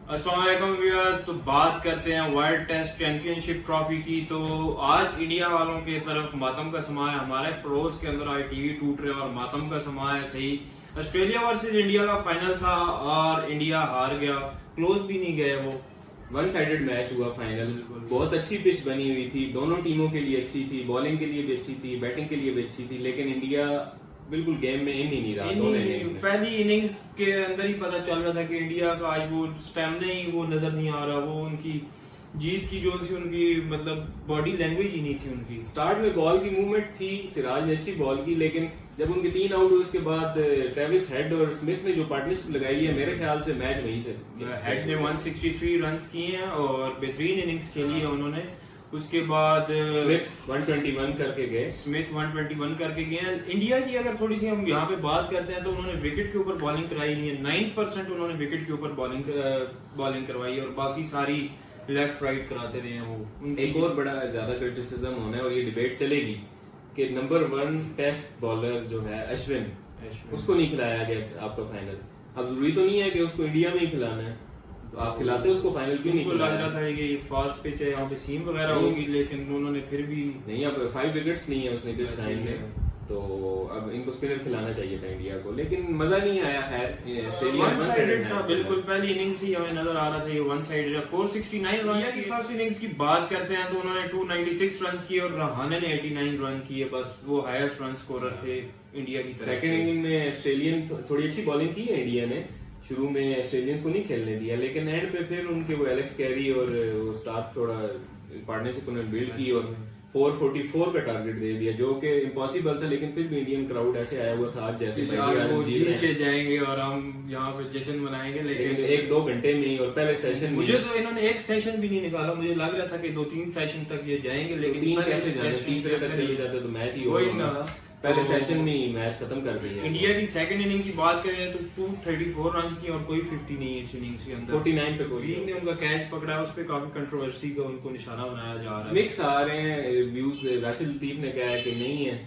अस्सलाम वालेकुम व्यूअर्स। तो बात करते हैं वर्ल्ड टेस्ट चैंपियनशिप ट्रॉफी की। तो आज इंडिया वालों के तरफ मातम का समा है, हमारे पड़ोस के अंदर आज टीवी टूट रहे हैं और मातम का समा है। सही, ऑस्ट्रेलिया वर्सेस इंडिया का फाइनल था और इंडिया हार गया, क्लोज भी नहीं गए। वो वन साइडेड मैच हुआ फाइनल। बहुत अच्छी पिच बनी हुई थी, दोनों टीमों के लिए अच्छी थी, बॉलिंग के लिए भी अच्छी थी, बैटिंग के लिए भी अच्छी थी, लेकिन इंडिया बिल्कुल गेम में इन ही नहीं रहा। दोनों इनिंग्स में पहली इनिंग्स के अंदर ही पता चल रहा था कि इंडिया का आज वो स्टैमिना ही वो नजर नहीं आ रहा। वो उनकी जीत की जो सी उनकी मतलब बॉडी लैंग्वेज ही नहीं थी उनकी। स्टार्ट में बॉल की मूवमेंट थी, सिराज ने अच्छी बॉल की, लेकिन जब उनके 3 आउट हुए उसके बाद ट्रेविस हेड और स्मिथ ने जो पार्टनरशिप लगाई है, मेरे ख्याल से मैच वहीं से हेड ने 163 रन किए हैं और बेहतरीन इनिंग्स खेली है उन्होंने। उसके बाद स्मिथ 121 करके गए। स्मिथ 121 करके गए हैं। इंडिया की अगर थोड़ी सी हम यहाँ पे बात करते हैं तो उन्होंने विकेट के ऊपर बॉलिंग कराई नहीं है। 9% उन्होंने विकेट के ऊपर बॉलिंग करवाई है और बाकी सारी लेफ्ट राइट कराते रहे हैं वो। एक और बड़ा ज्यादा क्रिटिसिज्म होना है और ये डिबेट चलेगी कि नंबर 1 टेस्ट बॉलर जो है अश्विन, उसको नहीं खिलाया गया आपका फाइनल। अब जरूरी तो नहीं है कि उसको इंडिया में ही खिलाना है, तो आप खिलाते उसको फाइनल क्यों नहीं लग रहा था कि ये फास्ट पिच है, यहाँ पे सीम वगैरह होगी, लेकिन उन्होंने फिर भी नहीं। अब 5 विकेट्स नहीं है उसने किस टाइम में, तो अब इनको स्पिनर खिलाना चाहिए था इंडिया को, लेकिन मजा नहीं आया। खैर ऑस्ट्रेलिया वन साइडेड था बिल्कुल। पहली इनिंग्स ही हमें नजर आ रहा था ये वन साइडेड। 469 रन की फर्स्ट इनिंग्स की बात करते हैं तो उन्होंने 296 रन किए और रहाने ने 89 रन किए। बस वो हाईएस्ट रन स्कोरर थे इंडिया की तरफ। सेकंड इनिंग में ऑस्ट्रेलियन थोड़ी अच्छी बॉलिंग की है इंडिया ने, शुरू में ऑस्ट्रेलियंस को नहीं खेलने दिया, लेकिन एंड पे फिर उनके वो एलेक्स कैरी और वो स्टाफ थोड़ा पार्टनरशिप उन्होंने बिल्ड की और 444 का टारगेट दे दिया, जो कि इम्पॉसिबल था, लेकिन फिर भी इंडियन क्राउड ऐसे आया हुआ था आज जैसे वो जीत के जाएंगे और हम यहाँ पे जश्न मनाएंगे। लेकिन 1-2 घंटे में ही और पहले सेशन मुझे तो इन्होंने एक सेशन भी नहीं निकाला। मुझे लग रहा था कि 2-3 सेशन तक ये जाएंगे, लेकिन 3 कैसे जाने, तीसरे तक चले जाते तो मैच ही वही ना। पहले सेशन में ही मैच खत्म कर दिया। इंडिया की सेकंड इनिंग की बात करें तो 234 रन की और कोई 50 नहीं है इस इनिंग्स के अंदर। 49 पे कोई ने उनका कैच पकड़ा, उस पे काफी कंट्रोवर्सी का उनको निशाना बनाया जा रहा है। मिक्स आ रहे हैं रिव्यूज। राशिद लतीफ ने कहा है कि नहीं है,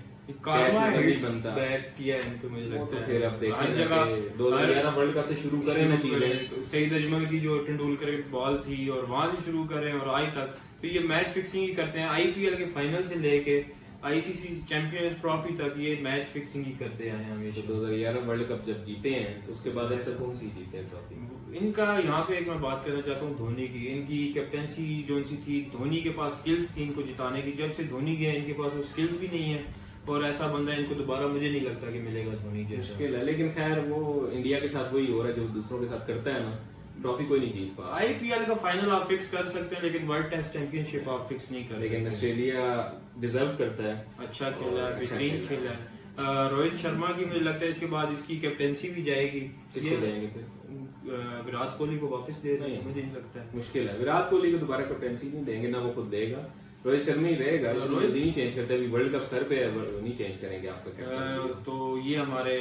कैच बनता बैक किया इनको, मुझे लगता है। फिर अब देखें 2011 वर्ल्ड कप से शुरू करें ना चीजें। सईद अजमल की जो तेंदुलकर की बॉल थी और वहां से शुरू करें और आज तक तो ये मैच फिक्सिंग ही करते हैं। आईपीएल के फाइनल से लेके आईसीसी चैंपियंस ट्रॉफी तक ये मैच फिक्सिंग ही करते आए हैं हमेशा। 2011 वर्ल्ड कप जब जीते हैं तो उसके बाद अब तक कौन सी जीते हैं ट्रॉफी। इनका यहाँ पे एक मैं बात करना चाहता हूँ धोनी की। इनकी कैप्टनसी जो सी थी, धोनी के पास स्किल्स थी इनको जिताने की। जब से धोनी गया इनके पास वो स्किल्स भी नहीं है और ऐसा बंदा इनको दोबारा मुझे नहीं लगता कि मिलेगा धोनी जैसा। मुश्किल है, लेकिन खैर वो इंडिया के साथ वही हो रहा है जो दूसरों के साथ करता है ना, ट्रॉफी कोई नहीं जीत पा। आईपीएल का फाइनल आप फिक्स कर सकते हैं, लेकिन वर्ल्ड टेस्ट चैंपियनशिप आप फिक्स नहीं कर। लेकिन ऑस्ट्रेलिया डिजर्व करता है, अच्छा खेला है, बेहतरीन खेला है। रोहित शर्मा की मुझे लगता है इसके बाद इसकी कैप्टनसी भी जाएगी। किसको देंगे फिर? विराट कोहली को वापस दे रहे हैं, मुझे नहीं लगता है। मुश्किल है, विराट कोहली को दोबारा कैप्टनसी नहीं देंगे, ना वो खुद देगा। रोहित शर्मा ही रहेगा। रोहित नहीं चेंज करते, अभी वर्ल्ड कप सर पे है, नहीं चेंज करेंगे आपका। तो ये हमारे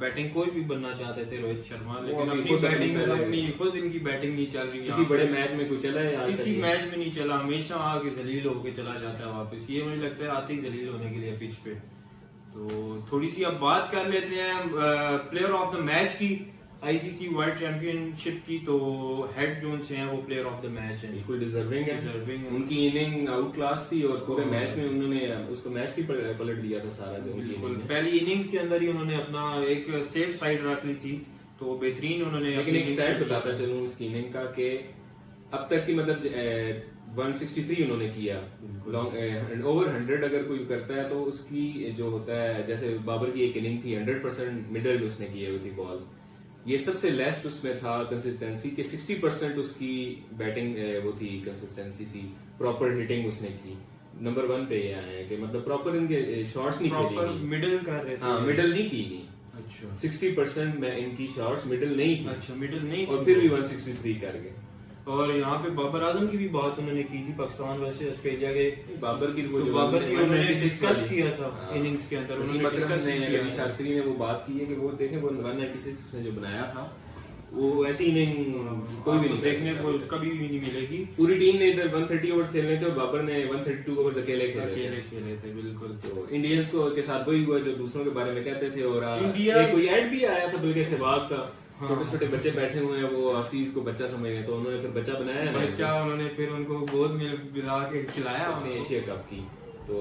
बैटिंग कोच भी बनना चाहते थे रोहित शर्मा, लेकिन अपनी बैटिंग खुद इनकी बैटिंग नहीं चल रही। किसी बड़े मैच में कोई चला है? किसी मैच में नहीं चला, हमेशा आके जलील होके चला जाता है वापस। ये मुझे लगता है आते ही जलील होने के लिए पिच पे। तो थोड़ी सी अब बात कर लेते हैं प्लेयर ऑफ द मैच की आईसीसी वर्ल्ड चैंपियनशिप की। तो हेड जोन्स हैं वो प्लेयर ऑफ द मैच है, बिल्कुल डिजर्विंग है। उनकी इनिंग आउट क्लास थी और पूरे मैच में उन्होंने उसको मैच की पलट दिया था सारा। जो पहली इनिंग्स के अंदर ही उन्होंने अपना एक सेफ साइड रख ली थी, तो बेहतरीन उन्होंने। लेकिन एक स्टैट बताता चलूं इसकी इनिंग का कि अब तक की मतलब 163 उन्होंने किया, ओवर 100 अगर कोई करता है तो उसकी जो होता है, जैसे बाबर की एक इनिंग थी 100% मिडल उसने किए हुई थी बॉल्स, ये सबसे लेस्ट उसमें था कंसिस्टेंसी के 60% उसकी बैटिंग वो थी, कंसिस्टेंसी सी, प्रॉपर हिटिंग उसने की। नंबर 1 पे ये आए हैं कि मतलब प्रॉपर इनके शॉट्स नहीं खेली, मिडल कर रहे थे। हाँ, मिडल नहीं की नहीं। अच्छा 60% में इनकी शॉट्स मिडल नहीं की। अच्छा मिडल नहीं, और फिर भी 163 कर गए। और यहाँ पे बाबर आजम की भी बात उन्होंने की थी पाकिस्तान वर्सेस ऑस्ट्रेलिया के। बाबर की तो बाबर की उन्होंने डिस्कस किया था इनिंग्स के अंदर। उन्होंने डिस्कस रवि शास्त्री ने वो बात की है कि वो देखें वो 196 उसने जो बनाया था वो ऐसी इनिंग कोई भी नहीं देखने को कभी भी नहीं मिलेगी। पूरी टीम ने इधर 130 ओवर्स खेलने थे और बाबर ने 132 ओवर्स अकेले खेले थे। बिल्कुल। तो इंडियंस को के साथ वही हुआ जो दूसरों के बारे में कहते थे। और इंडिया कोई ऐड भी आया था बल्कि सहवाग का छोटे छोटे बच्चे बैठे हुए हैं, वो असीज को बच्चा समझ रहे हैं, तो उन्होंने फिर बच्चा बनाया है बच्चा उन्होंने फिर उनको गोद में मिला के खिलाया अपने एशिया कप की। तो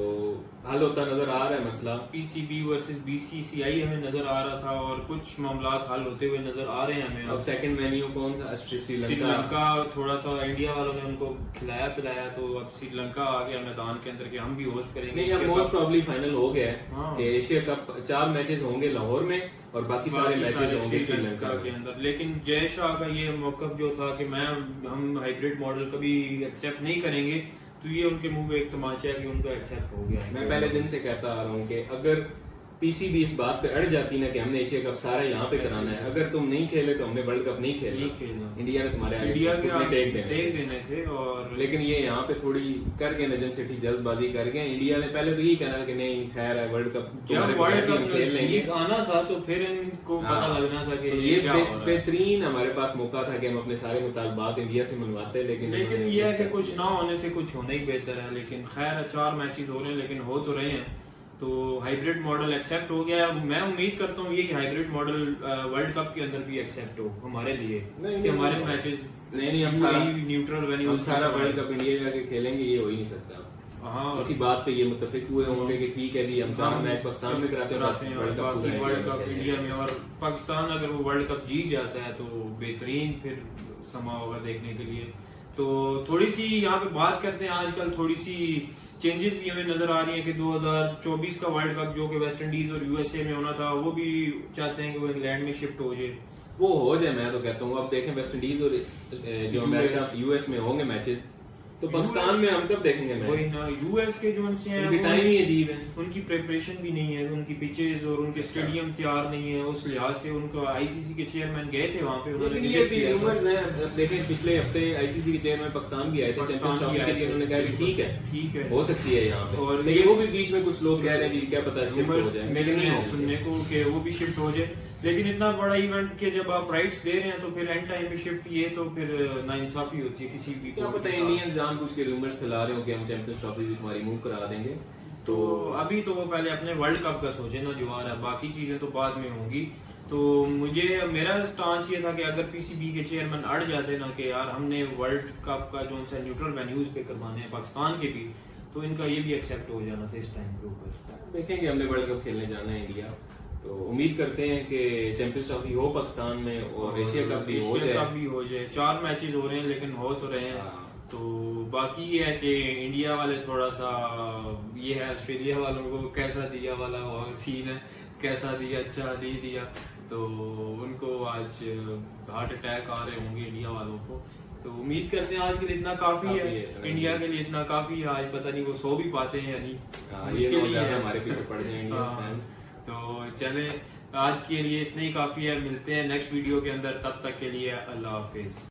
हल होता नजर आ रहा है मसला। पीसीबी वर्सेस बीसीसीआई हमें नजर आ रहा था और कुछ मामला हल होते हुए नजर आ रहे हैं हमें। अब सेकंड मेन्यू कौन सा? श्रीलंका थोड़ा सा इंडिया वालों ने उनको खिलाया पिलाया, तो अब श्रीलंका आ गया मैदान के अंदर कि हम भी होस्ट करेंगे। नहीं, अब मोस्ट प्रॉब्ली फाइनल हो गया है हाँ। कि एशिया कप 4 मैचेस होंगे लाहौर में और बाकी सारे मैचेस होंगे श्रीलंका के अंदर। लेकिन जय शाह का ये मौकफ जो था कि हम हाइब्रिड मॉडल कभी एक्सेप्ट नहीं करेंगे, तो ये उनके मुंह में एक तमाचा है कि उनका एक्सेप्ट हो गया है। मैं पहले दिन से कहता आ रहा हूँ कि अगर पीसीबी इस बात पे अड़ जाती ना कि हमने एशिया कप सारा यहाँ पे कराना है, अगर तुम नहीं खेले तो हमने वर्ल्ड कप नहीं खेलना। इंडिया ने तुम्हारे इंडिया के टेक देने थे और लेकिन ये यहाँ पे थोड़ी कर गए नजम सेठी, जल्दबाजी कर गए। इंडिया ने पहले तो यही कहना कि नहीं खैर है वर्ल्ड कप खेल लेंगे, आना था तो फिर इनको पता लगना था कि ये बेहतरीन हमारे पास मौका था कि हम अपने सारे मुतालबात इंडिया से मनवाते, लेकिन ये है कि कुछ ना होने से कुछ होना ही बेहतर है। लेकिन खैर 4 मैचेस हो रहे हैं, लेकिन हो तो रहे हैं, तो हाइब्रिड मॉडल एक्सेप्ट हो गया। मैं उम्मीद करता हूँ ये हाइब्रिड मॉडल वर्ल्ड कप के अंदर भी एक्सेप्ट हो हमारे लिए कि हमारे मैचेस नहीं हम सारा न्यूट्रल वेन्यू हम सारा वर्ल्ड कप इंडिया जाके खेलेंगे, ये हो ही नहीं सकता। हाँ, इसी बात पे ये मुत्तफिक हुए होंगे कि ठीक है जी हम 4 मैच पाकिस्तान में कराते हैं वर्ल्ड कप इंडिया में, और पाकिस्तान अगर वो वर्ल्ड कप जीत जाता है तो बेहतरीन फिर समा होगा देखने के लिए। तो थोड़ी सी यहाँ पे बात करते हैं, आजकल थोड़ी सी चेंजेस भी हमें नजर आ रही है कि 2024 का वर्ल्ड कप जो कि वेस्ट इंडीज और यूएसए में होना था, वो भी चाहते हैं कि वो इंग्लैंड में शिफ्ट हो जाए। वो हो जाए, मैं तो कहता हूँ अब देखें वेस्ट इंडीज और जो अमेरिका यूएस में होंगे मैचेस, तो पाकिस्तान में हम कब देखेंगे मैच? यूएस के जो उनसे उनकी टाइम ही अजीब है, उनकी प्रिपरेशन भी नहीं है, उनकी पिचेस और उनके स्टेडियम तैयार नहीं है। उस लिहाज से उनका आईसीसी के चेयरमैन गए थे वहाँ पे, उन्होंने ये भी रूमर्स हैं। देखें पिछले हफ्ते आईसीसी के चेयरमैन पाकिस्तान भी आए थे चैंपियंस ट्रॉफी के लिए, उन्होंने कहा ठीक है हो सकती है यहाँ पे, और लेकिन वो भी बीच में कुछ लोग कह रहे हैं जी क्या पता शिफ्ट हो जाए, नहीं सुनने को कि वो भी शिफ्ट हो जाए। लेकिन इतना बड़ा इवेंट के जब आप राइट्स दे रहे हैं तो फिर एंड टाइम में शिफ्ट, ये तो फिर नाइंसाफी होती है किसी भी। क्या पता इंडियंस जानबूझ के रूमर्स फैला रहे हो कि हम चैंपियंस ट्रॉफी भी तुम्हारी मूव करा देंगे। तो अभी तो वो पहले अपने वर्ल्ड कप का सोचे ना जो आ रहा है, बाकी चीजें तो बाद में होंगी। तो मेरा स्टांस ये था कि अगर पीसीबी के चेयरमैन अड़ जाते ना कि यार हमने वर्ल्ड कप का जो सा न्यूट्रल वेन्यूज पे करवाने हैं पाकिस्तान के भी, तो इनका ये भी एक्सेप्ट हो जाना था इस टाइम के ऊपर। देखेंगे हमने वर्ल्ड कप खेलने जाना है इंडिया, तो उम्मीद करते हैं कि चैंपियंस ट्रॉफी हो पाकिस्तान में और एशिया कप भी हो जाए। 4 मैचेस हो रहे हैं लेकिन हो तो रहे हैं। तो बाकी ये है कि इंडिया वाले थोड़ा सा ये है, ऑस्ट्रेलिया वालों को कैसा दिया वाला सीन है, कैसा दिया अच्छा नहीं दिया, तो उनको आज हार्ट अटैक आ रहे होंगे इंडिया वालों को। तो उम्मीद करते हैं आज के लिए इतना काफी है, इंडिया के लिए इतना काफी है। आज पता नहीं वो सो भी पाते हैं या नहीं, मुश्किल है, हमारे पीछे पड़ गए इंडियन फैंस। तो चले आज के लिए इतना ही काफी है, मिलते हैं नेक्स्ट वीडियो के अंदर, तब तक के लिए अल्लाह हाफिज।